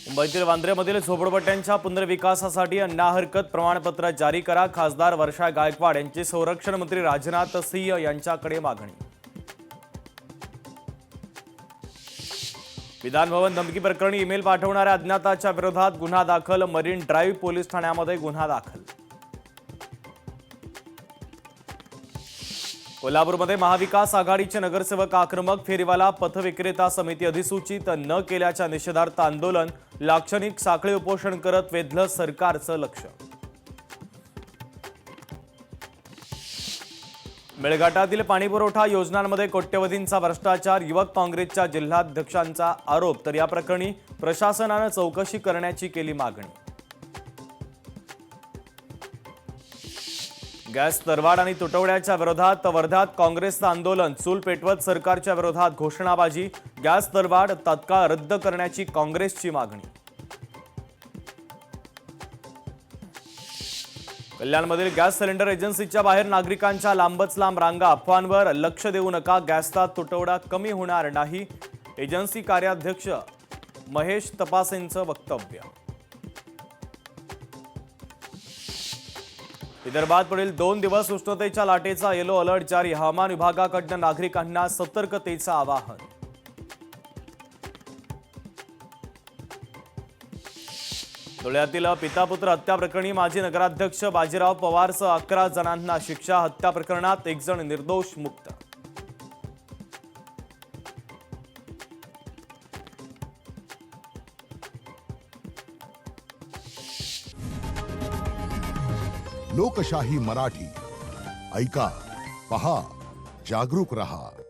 मुंबईतील वांद्र्यामधील झोपडपट्ट्यांच्या पुनर्विकासासाठी अन्ना हरकत प्रमाणपत्र जारी करा. खासदार वर्षा गायकवाड यांची संरक्षण मंत्री राजनाथ सिंह यांच्याकडे मागणी. विधान भवन धमकी प्रकरणी ईमेल पाठवणाऱ्या अज्ञाताच्या विरोधात गुन्हा दाखल. मरीन ड्राईव्ह पोलीस ठाण्यामध्ये गुन्हा दाखल. कोल्हापूरमध्ये महाविकास आघाडीचे नगरसेवक आक्रमक. फेरीवाला पथविक्रेता समिती अधिसूचित न केल्याच्या निषेधार्थ आंदोलन. लाक्षणिक साखळी उपोषण करत वेधलं सरकारचं लक्ष. मेळघाटातील पाणीपुरवठा योजनांमध्ये कोट्यवधींचा भ्रष्टाचार. युवक काँग्रेसच्या जिल्हाध्यक्षांचा आरोप. तर या प्रकरणी प्रशासनानं चौकशी करण्याची केली मागणी. गॅस दरवाढ आणि तुटवड्याच्या विरोधात वर्ध्यात काँग्रेसचं आंदोलन. चूल पेटवत सरकारच्या विरोधात घोषणाबाजी. गॅस दरवाढ तात्काळ रद्द करण्याची काँग्रेसची मागणी. कल्याणमधील गॅस सिलेंडर एजन्सीच्या बाहेर नागरिकांच्या लांबच लांब रांगा. अफवांवर लक्ष देऊ नका, गॅसचा तुटवडा कमी होणार नाही. एजन्सी कार्याध्यक्ष महेश तपासेंचं वक्तव्य. विदर्भात पुढील 2 दिवस उष्णतेच्या लाटेचा येलो अलर्ट जारी. हवामान विभागाकडून नागरिकांना सतर्कतेचं आवाहन. धुळ्यातील पिता-पुत्र हत्या प्रकरणी माजी नगराध्यक्ष बाजीराव पवारसह 11 जणांना शिक्षा. हत्या प्रकरणात 1 जण निर्दोष मुक्त. लोकशाही मराठी ऐका, पहा, जागरूक रहा.